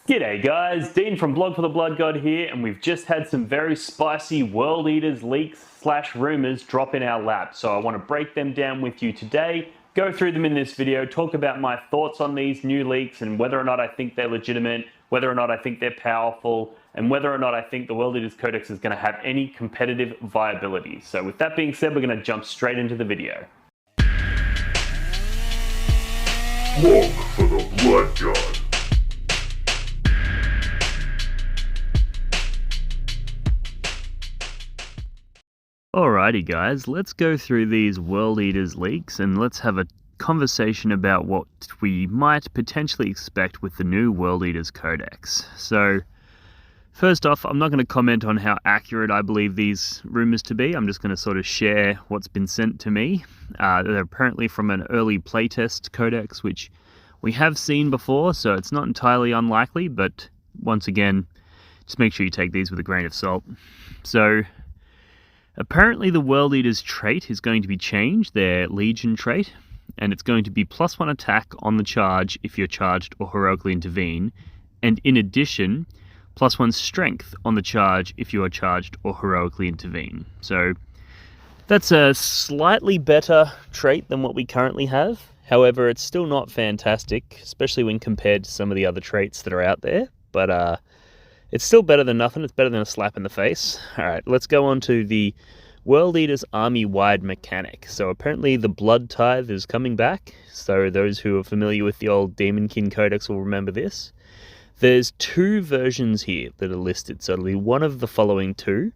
G'day guys, Dean from Blog for the Blood God here, and we've just had some very spicy World Eaters leaks / rumours drop in our lap. So I want to break them down with you today, go through them in this video, talk about my thoughts on these new leaks and whether or not I think they're legitimate, whether or not I think they're powerful, and whether or not I think the World Eaters Codex is going to have any competitive viability. So with that being said, we're going to jump straight into the video. Blog for the Blood God. Alrighty guys, let's go through these World Eaters leaks and let's have a conversation about what we might potentially expect with the new World Eaters Codex. So, first off, I'm not going to comment on how accurate I believe these rumours to be. I'm just going to sort of share what's been sent to me. They're apparently from an early playtest codex, which we have seen before, so it's not entirely unlikely, but once again, just make sure you take these with a grain of salt. So, apparently the World Eaters trait is going to be changed, their Legion trait, and it's going to be +1 attack on the charge if you're charged or heroically intervene, and in addition, +1 strength on the charge if you are charged or heroically intervene. So that's a slightly better trait than what we currently have. However, it's still not fantastic, especially when compared to some of the other traits that are out there, but it's still better than nothing. It's better than a slap in the face. Alright, let's go on to the World Eaters army-wide mechanic. So apparently the blood tithe is coming back. So those who are familiar with the old Demonkin Codex will remember this. There's two versions here that are listed. So it'll be one of the following two.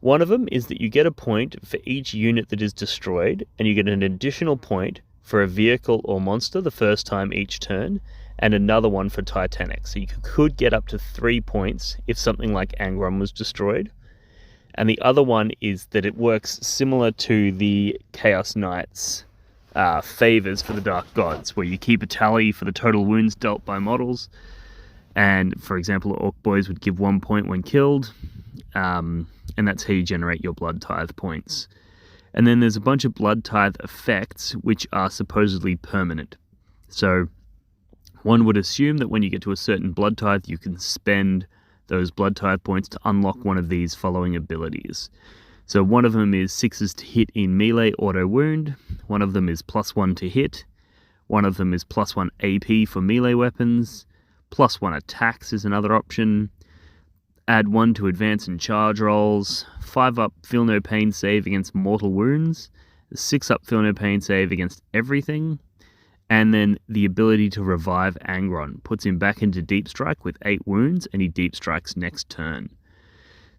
One of them is that you get a point for each unit that is destroyed, and you get an additional point for a vehicle or monster the first time each turn, and another one for Titanic. So you could get up to 3 points if something like Angron was destroyed. And the other one is that it works similar to the Chaos Knights favors for the Dark Gods, where you keep a tally for the total wounds dealt by models. And for example, Orc Boys would give 1 point when killed, and that's how you generate your Blood Tithe points. And then there's a bunch of Blood Tithe effects which are supposedly permanent. So one would assume that when you get to a certain Blood Tithe, you can spend those Blood Tithe points to unlock one of these following abilities. So one of them is 6s to hit in melee auto wound, one of them is +1 to hit, one of them is +1 AP for melee weapons, +1 attacks is another option, add 1 to advance and charge rolls, 5 up feel no pain save against mortal wounds, 6 up feel no pain save against everything, and then the ability to revive Angron puts him back into deep strike with 8 wounds, and he deep strikes next turn.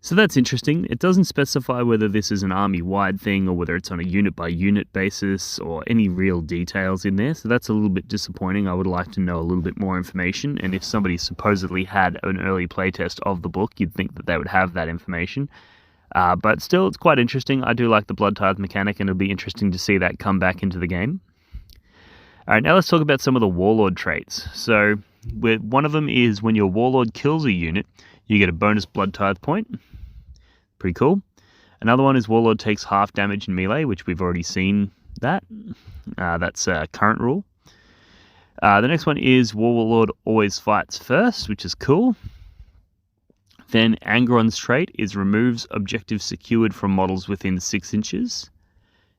So that's interesting. It doesn't specify whether this is an army-wide thing or whether it's on a unit-by-unit basis or any real details in there, so that's a little bit disappointing. I would like to know a little bit more information, and if somebody supposedly had an early playtest of the book, you'd think that they would have that information. But still, it's quite interesting. I do like the Blood Tithe mechanic, and it'll be interesting to see that come back into the game. Alright, now let's talk about some of the Warlord traits. So, one of them is when your Warlord kills a unit, you get a bonus Blood Tithe point. Pretty cool. Another one is Warlord takes half damage in melee, which we've already seen that. That's a current rule. The next one is Warlord always fights first, which is cool. Then Angron's trait is removes objectives secured from models within 6 inches.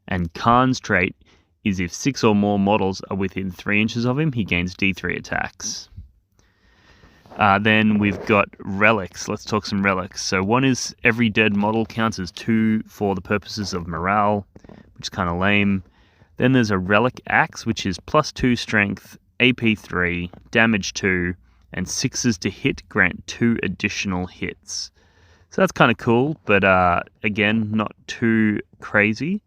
And Khârn's trait is if 6 or more models are within 3 inches of him, he gains D3 attacks. Then we've got Relics. Let's talk some Relics. So one is every dead model counts as 2 for the purposes of morale, which is kind of lame. Then there's a Relic Axe, which is +2 strength, AP 3, damage 2, and 6s to hit grant 2 additional hits. So that's kind of cool, but again, not too crazy.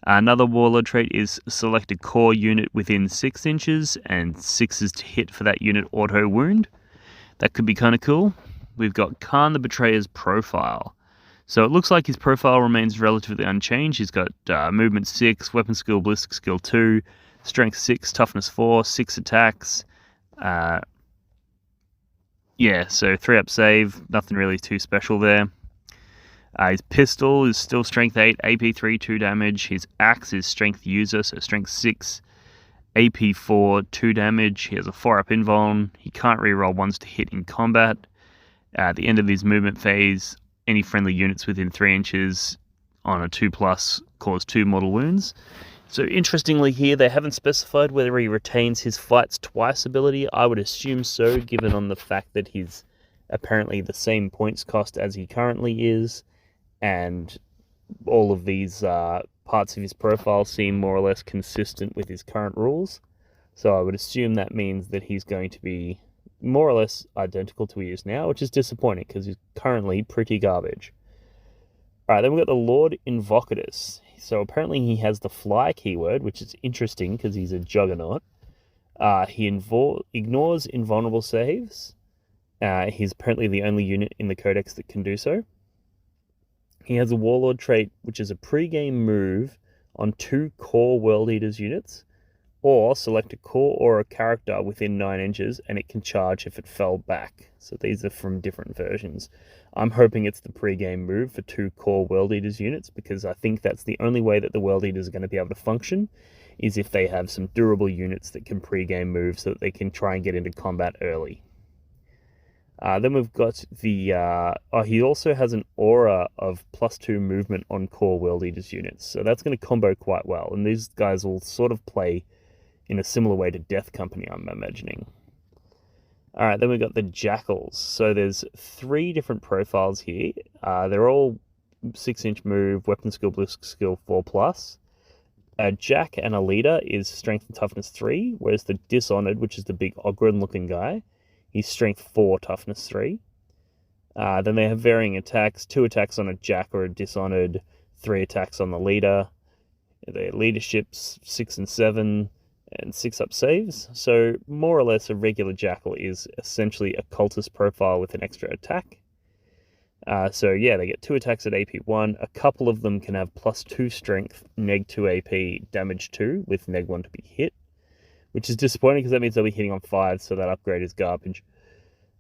Another Warlord trait is select a core unit within 6 inches and 6s to hit for that unit auto wound. That could be kind of cool. We've got Khârn the Betrayer's profile. So it looks like his profile remains relatively unchanged. He's got movement 6, weapon skill, ballistic skill 2, strength 6, toughness 4, 6 attacks. Yeah, so 3 up save, nothing really too special there. His pistol is still strength 8, AP 3, 2 damage. His axe is strength user, so strength 6, AP 4, 2 damage. He has a 4-up invuln. He can't reroll once to hit in combat. At the end of his movement phase, any friendly units within 3 inches on a 2+ cause 2 mortal wounds. So interestingly here, they haven't specified whether he retains his fights twice ability. I would assume so, given on the fact that he's apparently the same points cost as he currently is, and all of these parts of his profile seem more or less consistent with his current rules. So I would assume that means that he's going to be more or less identical to he is now, which is disappointing because he's currently pretty garbage. Alright, then we've got the Lord Invocatus. So apparently he has the fly keyword, which is interesting because he's a juggernaut. He ignores invulnerable saves. He's apparently the only unit in the Codex that can do so. He has a Warlord trait, which is a pre-game move on 2 core World Eaters units, or select a core or a character within 9 inches, and it can charge if it fell back. So these are from different versions. I'm hoping it's the pre-game move for 2 core World Eaters units, because I think that's the only way that the World Eaters are going to be able to function, is if they have some durable units that can pre-game move so that they can try and get into combat early. Then we've got the... he also has an aura of +2 movement on core World Eaters units, so that's going to combo quite well, and these guys will sort of play in a similar way to Death Company, I'm imagining. Alright, then we've got the Jackals. So there's 3 different profiles here. They're all 6-inch move, weapon skill, ballistic skill 4+. A Jack and a leader is strength and toughness 3, whereas the Dishonored, which is the big Angron looking guy, he's strength 4, toughness 3. Then they have varying attacks, 2 attacks on a Jack or a Dishonored, 3 attacks on the leader. Their leadership's 6 and 7, and 6-up saves. So more or less a regular Jackal is essentially a cultist profile with an extra attack. So yeah, they get 2 attacks at AP 1. A couple of them can have +2 strength, -2 AP, damage 2, with -1 to be hit, which is disappointing because that means they'll be hitting on 5, so that upgrade is garbage.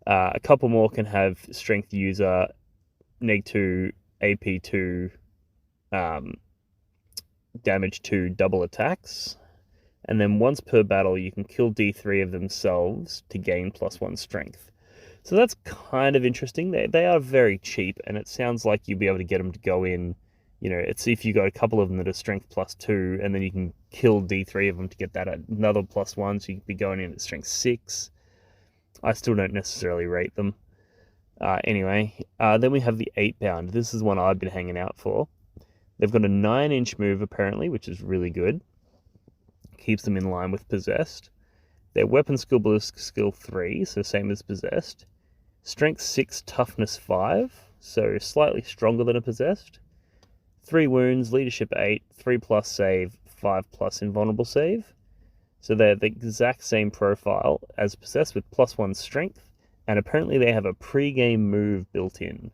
A couple more can have strength user, -2, AP 2, damage 2, double attacks. And then once per battle, you can kill D3 of themselves to gain +1 strength. So that's kind of interesting. They are very cheap, and it sounds like you'll be able to get them to go in, it's if you got a couple of them that are strength +2, and then you can kill D3 of them to get that at another +1, so you could be going in at strength 6. I still don't necessarily rate them. Anyway, then we have the 8-bound. This is one I've been hanging out for. They've got a 9-inch move, apparently, which is really good. Keeps them in line with Possessed. Their weapon skill, ballistic skill 3, so same as Possessed. Strength 6, toughness 5, so slightly stronger than a Possessed. 3 wounds, leadership 8, 3+ save, 5+ invulnerable save. So they're the exact same profile as Possessed with +1 strength, and apparently they have a pre-game move built in.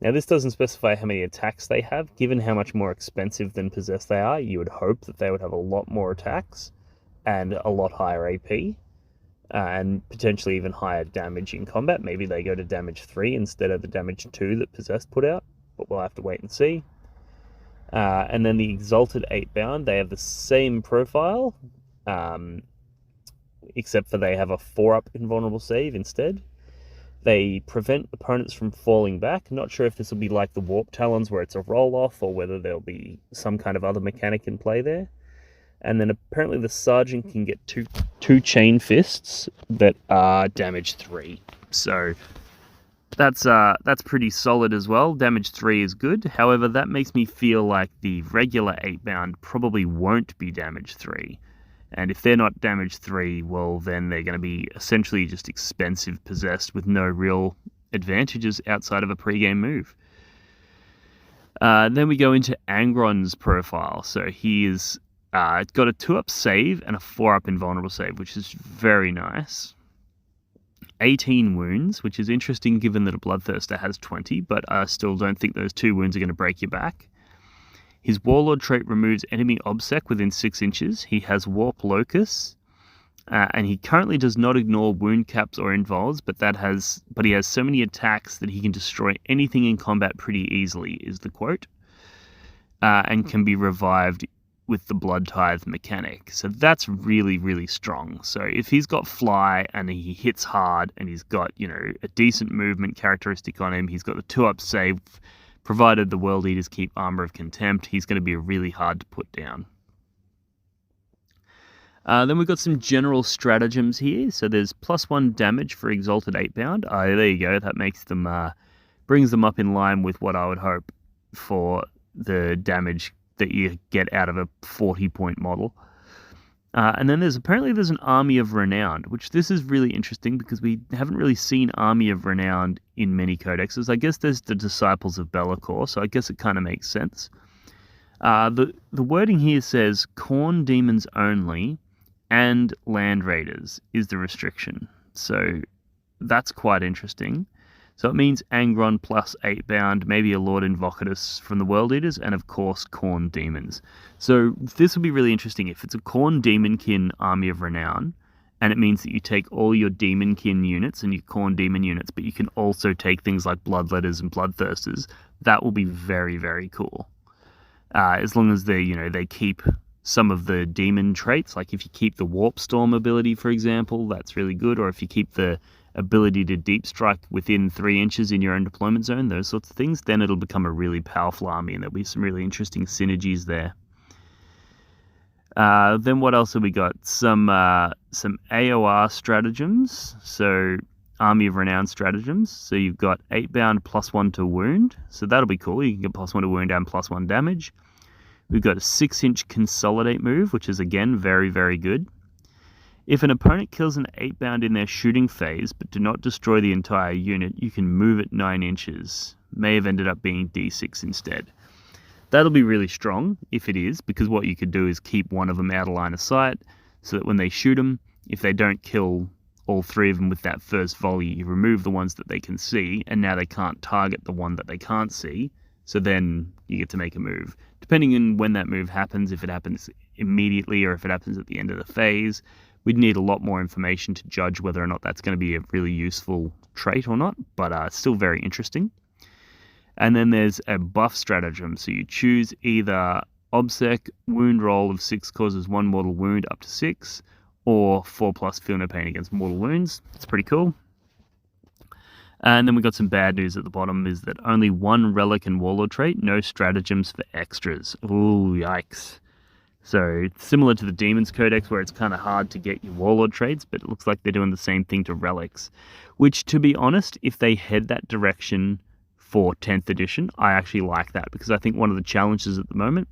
Now this doesn't specify how many attacks they have. Given how much more expensive than Possessed they are, you would hope that they would have a lot more attacks and a lot higher AP, and potentially even higher damage in combat. Maybe they go to damage 3 instead of the damage 2 that Possessed put out, but we'll have to wait and see. And then the Exalted Eightbound, they have the same profile, except for they have a 4-up invulnerable save instead. They prevent opponents from falling back. Not sure if this will be like the Warp Talons where it's a roll-off, or whether there'll be some kind of other mechanic in play there. And then apparently the Sergeant can get two Chain Fists that are damage 3. So that's pretty solid as well. Damage 3 is good. However, that makes me feel like the regular 8-bound probably won't be damage 3. And if they're not damage 3, well, then they're going to be essentially just expensive Possessed with no real advantages outside of a pre-game move. Then we go into Angron's profile. So he is got a 2-up save and a 4-up invulnerable save, which is very nice. 18 wounds, which is interesting given that a Bloodthirster has 20, but I still don't think those 2 wounds are going to break your back. His Warlord trait removes enemy obsec within 6 inches. He has Warp Locus, and he currently does not ignore wound caps or invols, but he has so many attacks that he can destroy anything in combat pretty easily, is the quote, and can be revived with the blood tithe mechanic. So that's really, really strong. So if he's got fly and he hits hard and he's got, a decent movement characteristic on him, he's got the 2-up save, provided the World Eaters keep Armor of Contempt, he's going to be really hard to put down. Then we've got some general stratagems here. So there's +1 damage for Exalted Eightbound. There you go. That makes them, brings them up in line with what I would hope for the damage that you get out of a 40-point model. And then there's an Army of Renown, which this is really interesting because we haven't really seen Army of Renown in many codexes. I guess there's the Disciples of Be'lakor, so I guess it kind of makes sense. The wording here says Khorne demons only and land raiders is the restriction. So that's quite interesting. So it means Angron plus 8-bound, maybe a Lord Invocatus from the World Eaters, and of course Khorne demons. So this will be really interesting if it's a Khorne demonkin Army of Renown, and it means that you take all your demonkin units and your Khorne demon units, but you can also take things like Bloodletters and Bloodthirsters. That will be very, very cool. As long as they keep some of the demon traits, like if you keep the Warp Storm ability, for example, that's really good, or if you keep the ability to deep strike within 3 inches in your own deployment zone, those sorts of things, then it'll become a really powerful army, and there'll be some really interesting synergies there. Then what else have we got? Some AOR stratagems, so Army of Renown stratagems. So you've got 8-bound +1 to wound, so that'll be cool. You can get +1 to wound and +1 damage. We've got a 6-inch consolidate move, which is again very, very good. If an opponent kills an 8-bound in their shooting phase, but do not destroy the entire unit, you can move it 9 inches. May have ended up being D6 instead. That'll be really strong if it is, because what you could do is keep one of them out of line of sight, so that when they shoot them, if they don't kill all 3 of them with that first volley, you remove the ones that they can see, and now they can't target the one that they can't see, so then you get to make a move. Depending on when that move happens, if it happens immediately or if it happens at the end of the phase, we'd need a lot more information to judge whether or not that's going to be a really useful trait or not, but still very interesting. And then there's a buff stratagem. So you choose either Obsec, wound roll of 6 causes 1 mortal wound up to 6, or 4+ feel no pain against mortal wounds. It's pretty cool. And then we got some bad news at the bottom, is that only 1 relic and warlord trait, no stratagems for extras. Ooh, yikes. So similar to the Demons Codex, where it's kind of hard to get your warlord traits, but it looks like they're doing the same thing to relics. Which, to be honest, if they head that direction for 10th edition, I actually like that, because I think one of the challenges at the moment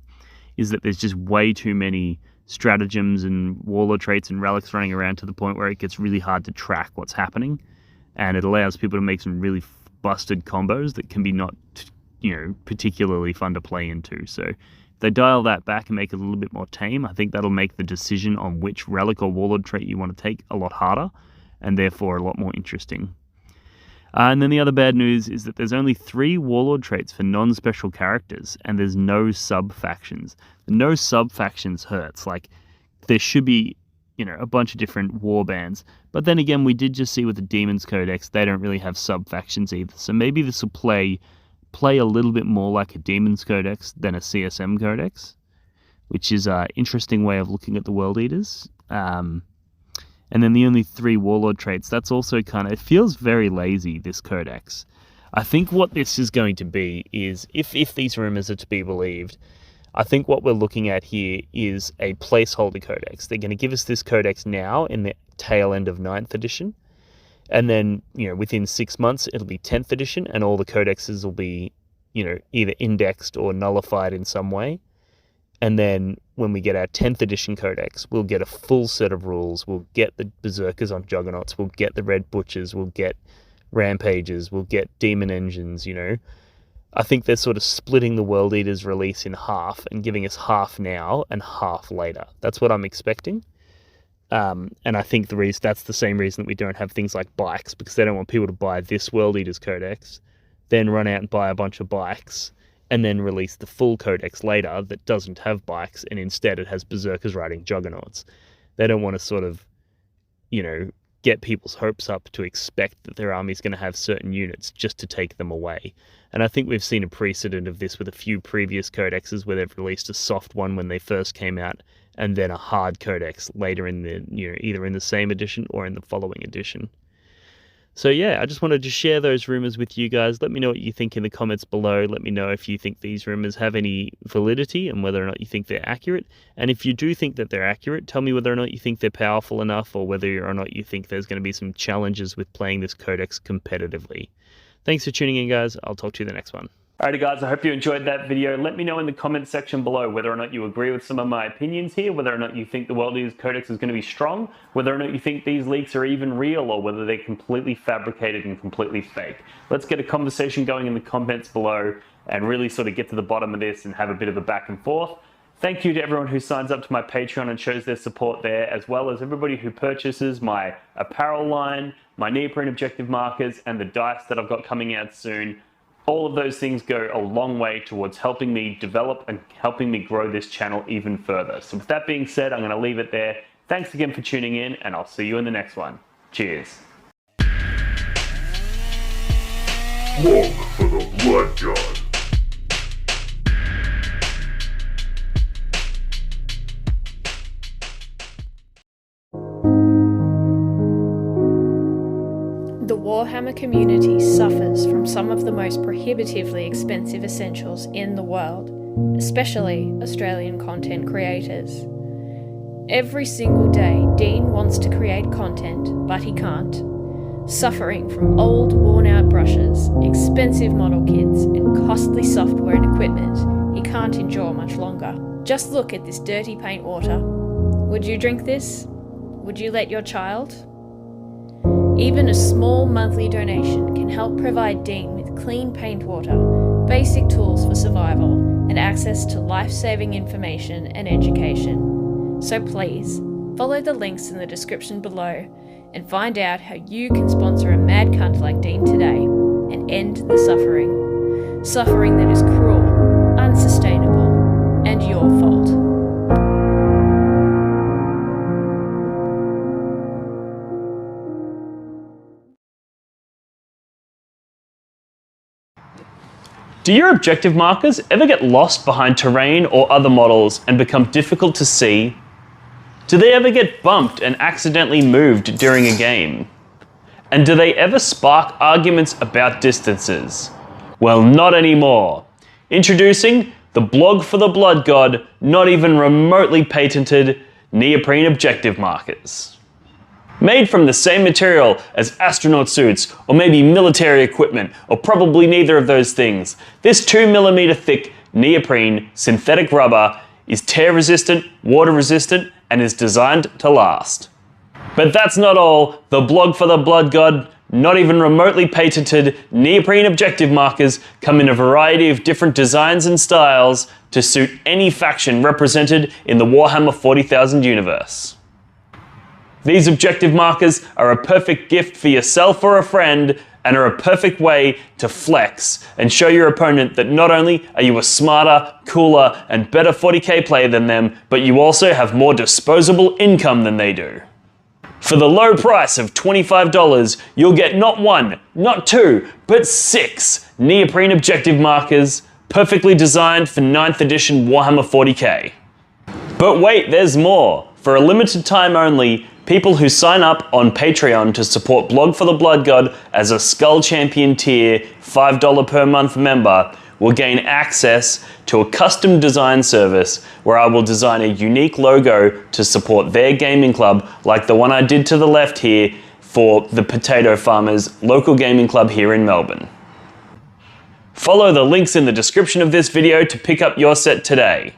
is that there's just way too many stratagems and warlord traits and relics running around to the point where it gets really hard to track what's happening. And it allows people to make some really busted combos that can be not, particularly fun to play into. So if they dial that back and make it a little bit more tame, I think that'll make the decision on which relic or warlord trait you want to take a lot harder, and therefore a lot more interesting. And then the other bad news is that there's only 3 warlord traits for non-special characters, and there's no sub-factions. The no sub-factions hurts. Like, there should be a bunch of different war bands. But then again, we did just see with the Demons Codex, they don't really have sub-factions either. So maybe this will play a little bit more like a Demons Codex than a CSM Codex, which is an interesting way of looking at the World Eaters. And then the only 3 warlord traits, that's also it feels very lazy, this Codex. I think what this is going to be is, if these rumors are to be believed, I think what we're looking at here is a placeholder codex. They're going to give us this codex now in the tail end of 9th edition. And then, within 6 months, it'll be 10th edition, and all the codexes will be, either indexed or nullified in some way. And then when we get our 10th edition codex, we'll get a full set of rules. We'll get the Berserkers on Juggernauts. We'll get the Red Butchers. We'll get Rampages. We'll get Demon Engines, I think they're sort of splitting the World Eaters release in half and giving us half now and half later. That's what I'm expecting. And I think that's the same reason that we don't have things like bikes, because they don't want people to buy this World Eaters Codex, then run out and buy a bunch of bikes, and then release the full Codex later that doesn't have bikes, and instead it has Berserkers riding Juggernauts. They don't want to sort of, get people's hopes up to expect that their army's going to have certain units just to take them away. And I think we've seen a precedent of this with a few previous codexes where they've released a soft one when they first came out, and then a hard codex later in the, either in the same edition or in the following edition. So yeah, I just wanted to share those rumors with you guys. Let me know what you think in the comments below. Let me know if you think these rumors have any validity and whether or not you think they're accurate. And if you do think that they're accurate, tell me whether or not you think they're powerful enough, or whether or not you think there's going to be some challenges with playing this codex competitively. Thanks for tuning in, guys. I'll talk to you in the next one. Alrighty guys, I hope you enjoyed that video. Let me know in the comments section below whether or not you agree with some of my opinions here, whether or not you think the World Eaters Codex is going to be strong, whether or not you think these leaks are even real, or whether they're completely fabricated and completely fake. Let's get a conversation going in the comments below and really sort of get to the bottom of this and have a bit of a back and forth. Thank you to everyone who signs up to my Patreon and shows their support there, as well as everybody who purchases my apparel line, my neoprene objective markers, and the dice that I've got coming out soon. All of those things go a long way towards helping me develop and helping me grow this channel even further. So with that being said, I'm going to leave it there. Thanks again for tuning in, and I'll see you in the next one. Cheers. Walk for the Blood God. The Warhammer community suffers from some of the most prohibitively expensive essentials in the world, especially Australian content creators. Every single day, Dean wants to create content, but he can't. Suffering from old, worn-out brushes, expensive model kits, and costly software and equipment he can't endure much longer. Just look at this dirty paint water. Would you drink this? Would you let your child? Even a small monthly donation can help provide Dean with clean paint water, basic tools for survival, and access to life-saving information and education. So please, follow the links in the description below and find out how you can sponsor a mad cunt like Dean today and end the suffering. Suffering that is cruel, unsustainable, and your fault. Do your objective markers ever get lost behind terrain or other models and become difficult to see? Do they ever get bumped and accidentally moved during a game? And do they ever spark arguments about distances? Well, not anymore. Introducing the blog for the Blood God, not even remotely patented neoprene objective markers. Made from the same material as astronaut suits, or maybe military equipment, or probably neither of those things, this 2mm thick neoprene synthetic rubber is tear resistant, water resistant, and is designed to last. But that's not all. The blog for the Blood God, not even remotely patented neoprene objective markers come in a variety of different designs and styles to suit any faction represented in the Warhammer 40,000 universe. These objective markers are a perfect gift for yourself or a friend, and are a perfect way to flex and show your opponent that not only are you a smarter, cooler, and better 40k player than them, but you also have more disposable income than they do. For the low price of $25, you'll get not one, not two, but 6 neoprene objective markers, perfectly designed for 9th edition Warhammer 40k. But wait, there's more. For a limited time only, people who sign up on Patreon to support Blog for the Blood God as a Skull Champion tier $5 per month member will gain access to a custom design service where I will design a unique logo to support their gaming club, like the one I did to the left here for the Potato Farmers local gaming club here in Melbourne. Follow the links in the description of this video to pick up your set today.